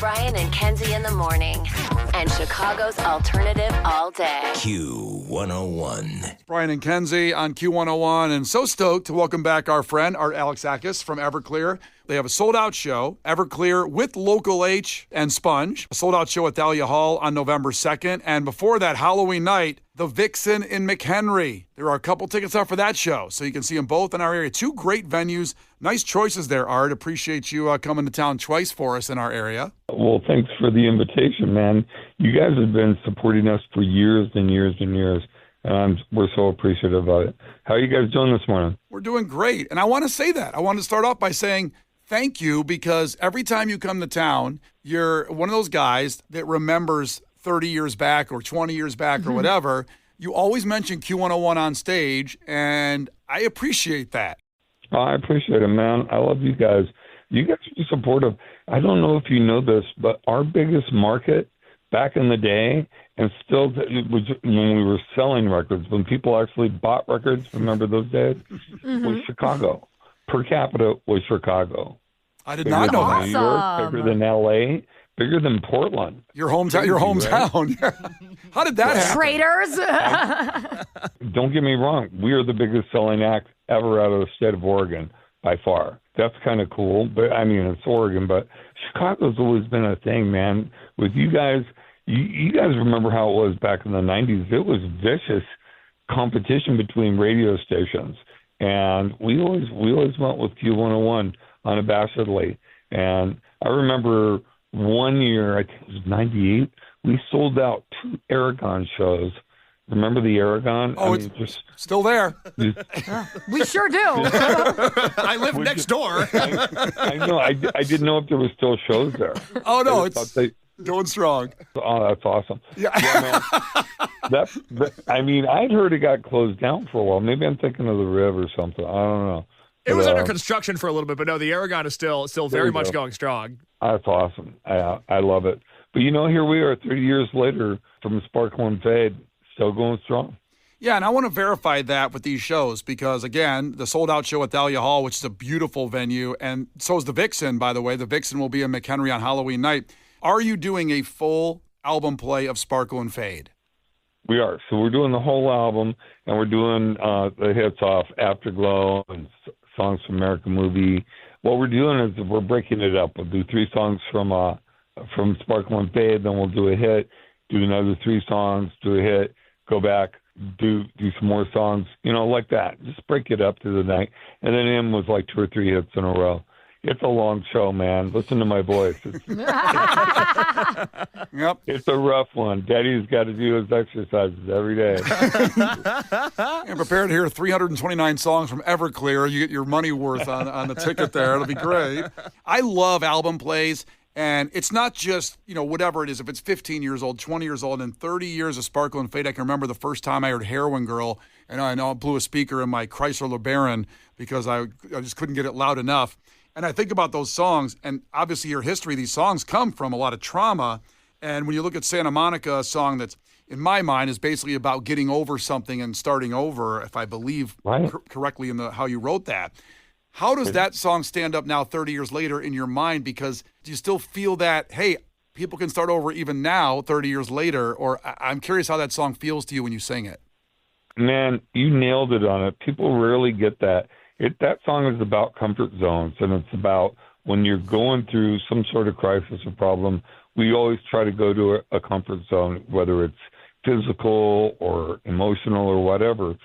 Brian and Kenzie in the morning. And Chicago's alternative all day. Q101. Brian and Kenzie on Q101. And so stoked to welcome back our friend, Art Alexaxis from Everclear. They have a sold-out show, Everclear with Local H and Sponge. A sold-out show at Thalia Hall on November 2nd. And before that, Halloween night, the Vixen in McHenry. There are a couple tickets out for that show, so you can see them both in our area. Two great venues. Nice choices there, Art. Appreciate you coming to town twice for us in our area. Well, thanks for the invitation, man. You guys have been supporting us for years and years and years, and we're so appreciative of it. How are you guys doing this morning? We're doing great, and I want to say that. I want to start off by saying thank you, because every time you come to town, you're one of those guys that remembers 30 years back or 20 years back or whatever. You always mention Q101 on stage, and I appreciate that. Oh, I appreciate it, man. I love you guys. You guys are supportive. I don't know if you know this, but our biggest market back in the day, and still it was when we were selling records, when people actually bought records, remember those days, was Chicago. Per capita was Chicago. I did not know that. New York, bigger than L.A., bigger than Portland. Your hometown. Right? How did that happen? Traitors. Don't get me wrong. We are the biggest selling act ever out of the state of Oregon by far. That's kind of cool. But I mean, it's Oregon, but Chicago's always been a thing, man. With you guys, you guys remember how it was back in the 90s. It was vicious competition between radio stations. And we always went with Q101 unabashedly. And I remember one year, I think it was 98, we sold out 2 Aragon shows. Remember the Aragon? Oh, it's still there. We sure do. I live next door. I know. I didn't know if there were still shows there. Oh, no, it's going strong. Oh, that's awesome. Yeah, man. I mean, I'd heard it got closed down for a while. Maybe I'm thinking of the Riv or something. I don't know. It was under construction for a little bit, but no, the Aragon is still very much going strong. That's awesome. I love it. But, here we are 30 years later from Sparkle and Fade, still going strong. Yeah, and I want to verify that with these shows because, again, the sold-out show at Thalia Hall, which is a beautiful venue, and so is the Vixen, by the way. The Vixen will be in McHenry on Halloween night. Are you doing a full album play of Sparkle and Fade? We are. So we're doing the whole album, and we're doing the hits off Afterglow and songs from American Movie. What we're doing is we're breaking it up. We'll do 3 songs from Sparkle and Fade, then we'll do a hit, do another 3 songs, do a hit, go back, do some more songs, like that. Just break it up through the night. And then M was like 2 or 3 hits in a row. It's a long show, man. Listen to my voice. Yep. It's a rough one. Daddy's got to do his exercises every day. And prepare to hear 329 songs from Everclear. You get your money worth on the ticket there. It'll be great. I love album plays. And it's not just, whatever it is, if it's 15 years old, 20 years old, and 30 years of Sparkle and Fade. I can remember the first time I heard Heroin Girl, and I know I blew a speaker in my Chrysler LeBaron because I just couldn't get it loud enough. And I think about those songs, and obviously your history, these songs come from a lot of trauma. And when you look at Santa Monica, a song that's, in my mind, is basically about getting over something and starting over, if I believe correctly in how you wrote that. How does that song stand up now 30 years later in your mind? Because do you still feel that, hey, people can start over even now 30 years later? Or I'm curious how that song feels to you when you sing it. Man, you nailed it on it. People rarely get that. That song is about comfort zones, and it's about when you're going through some sort of crisis or problem, we always try to go to a comfort zone, whether it's physical or emotional or whatever.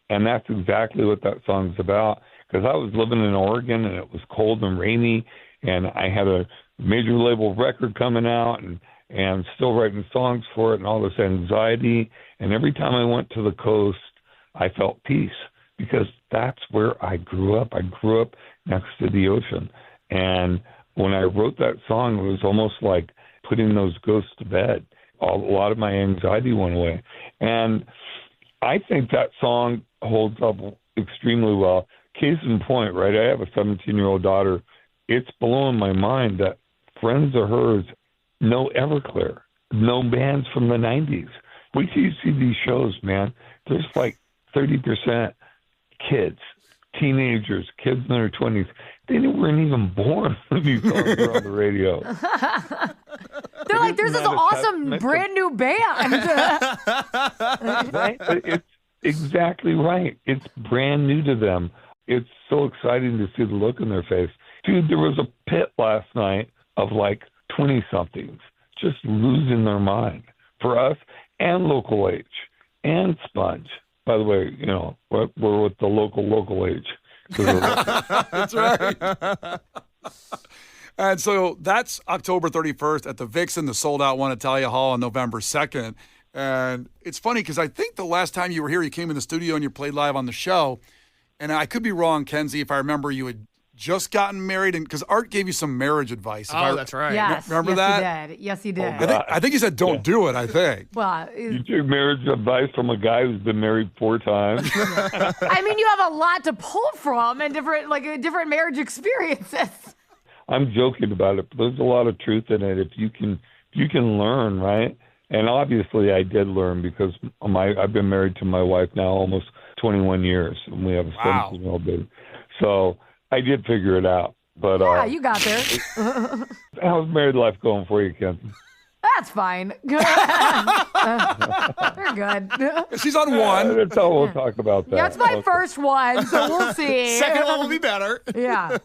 And that's exactly what that song's about. Because I was living in Oregon, and it was cold and rainy, and I had a major label record coming out and still writing songs for it and all this anxiety. And every time I went to the coast, I felt peace because that's where I grew up. I grew up next to the ocean. And when I wrote that song, it was almost like putting those ghosts to bed. A lot of my anxiety went away. And I think that song holds up extremely well. Case in point, right? I have a 17-year-old daughter. It's blowing my mind that friends of hers know Everclear, know bands from the 90s. We see these shows, man. There's like 30% kids, teenagers, kids in their 20s. They weren't even born when these songs were on the radio. like, there's this awesome brand new band. Right? It's exactly right. It's brand new to them. It's so exciting to see the look in their face. Dude, there was a pit last night of like 20-somethings just losing their mind. For us and Local H and Sponge. By the way, we're with the local H. That's right. And so that's October 31st at the Vixen, the sold-out one at Talia Hall on November 2nd. And it's funny because I think the last time you were here, you came in the studio and you played live on the show. And I could be wrong, Kenzie, if I remember you had just gotten married, and because Art gave you some marriage advice. That's right. Yes. Remember that? Yes, he did. I think he said don't do it, I think. Well, You took marriage advice from a guy who's been married 4 times. I mean, you have a lot to pull from and different marriage experiences. I'm joking about it, but there's a lot of truth in it. If you can learn, right? And obviously I did learn because I've been married to my wife now almost 21 years, and we have a 17-year-old baby. So I did figure it out. But Yeah, you got there. how's married life going for you, Kenzie? That's fine. We're good. She's on one. That's all we'll talk about that. Yeah, it's my first one, so we'll see. Second one will be better. Yeah.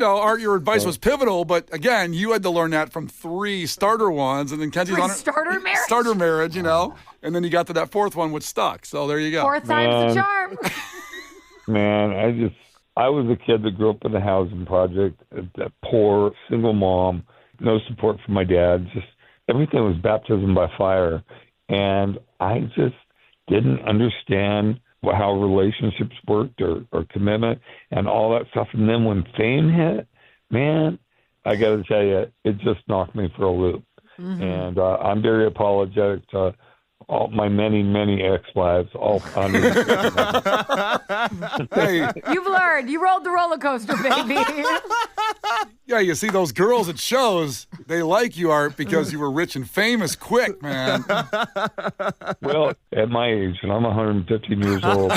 Art, your advice was pivotal, but again, you had to learn that from 3 starter ones, and then Kenzie's on Starter marriage? Starter marriage, and then you got to that 4th one which stuck. So there you go. 4th time's the charm. Man, I was a kid that grew up in a housing project, a poor single mom, no support from my dad. Just everything was baptism by fire. And I just didn't understand how relationships worked or commitment and all that stuff. And then when fame hit, man, I got to tell you, it just knocked me for a loop. Mm-hmm. And I'm very apologetic to all my many, many ex-wives, all hundreds. Hey, You've learned. You rode the roller coaster, baby. yeah, you see those girls at shows, they like you, Art, because you were rich and famous quick, man. Well, at my age, and I'm 115 years old.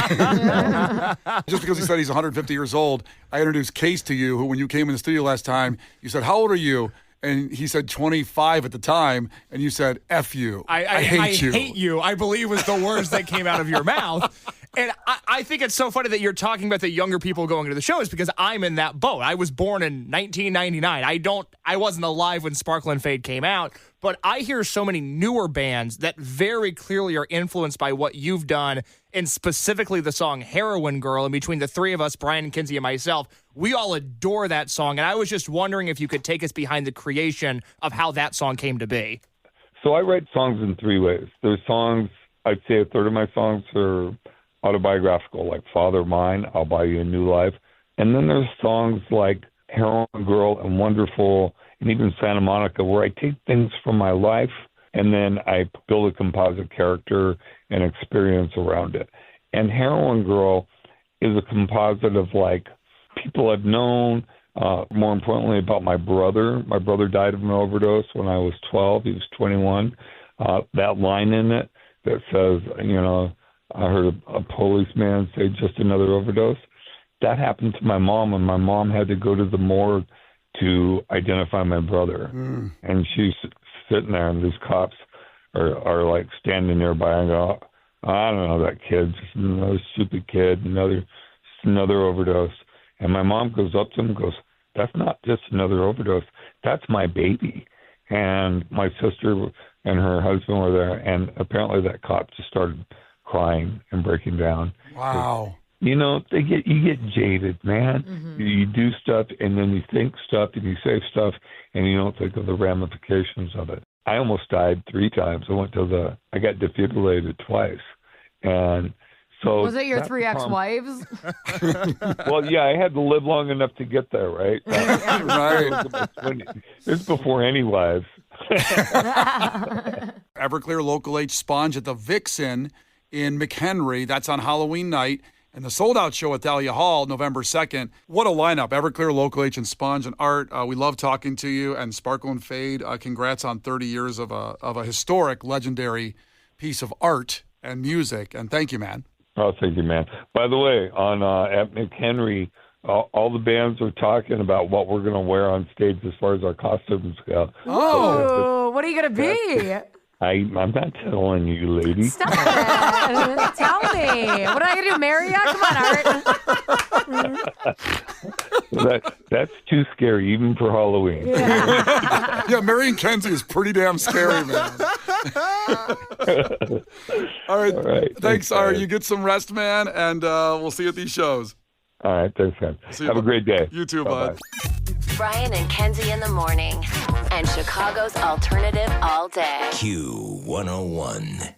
Just because he said he's 150 years old, I introduced Case to you, who when you came in the studio last time, you said, how old are you? And he said 25 at the time, and you said, F you. I hate you. I hate you, I believe was the words that came out of your mouth. And I think it's so funny that you're talking about the younger people going to the shows because I'm in that boat. I was born in 1999. I wasn't alive when Sparkle and Fade came out, but I hear so many newer bands that very clearly are influenced by what you've done, and specifically the song Heroin Girl. And between the 3 of us, Brian Kenzie and myself, we all adore that song. And I was just wondering if you could take us behind the creation of how that song came to be. So I write songs in 3 ways. There's songs, I'd say a third of my songs are autobiographical, like Father Mine, I'll Buy You a New Life. And then there's songs like Heroin Girl and Wonderful and even Santa Monica, where I take things from my life and then I build a composite character and experience around it. And Heroin Girl is a composite of like people I've known, more importantly about my brother. My brother died of an overdose when I was 12. He was 21. That line in it that says, I heard a policeman say just another overdose. That happened to my mom, and my mom had to go to the morgue to identify my brother. Mm. And she's sitting there, and these cops are like standing nearby and go, I don't know, that kid, just another stupid kid, another overdose. And my mom goes up to him and goes, that's not just another overdose. That's my baby. And my sister and her husband were there, and apparently that cop just started crying and breaking down. Wow. You get jaded, man. Mm-hmm. You do stuff, and then you think stuff, and you say stuff, and you don't think of the ramifications of it. I almost died 3 times. I got defibrillated twice. And so was it your 3 ex-wives? Well, yeah, I had to live long enough to get there, right? Right. This is before any wives. Everclear Local H Sponge at the Vixen in McHenry. That's on Halloween night. And the sold-out show at Thalia Hall, November 2nd. What a lineup. Everclear, Local H, and Sponge and Art. We love talking to you. And Sparkle and Fade, congrats on 30 years of a historic, legendary piece of art and music. And thank you, man. Oh, thank you, man. By the way, at McHenry, all the bands are talking about what we're going to wear on stage as far as our costumes go. Oh, what are you going to be? I'm not telling you, lady. Stop it. Tell me. What am I going to do, marry you? Come on, Art. That's too scary, even for Halloween. Yeah, Brian Kenzie is pretty damn scary, man. All right. Thanks, Art. You get some rest, man, and we'll see you at these shows. All right. Thanks, man. Have a great day. You too, Bye-bye. bud. Brian and Kenzie in the morning. And Chicago's alternative all day. Q101.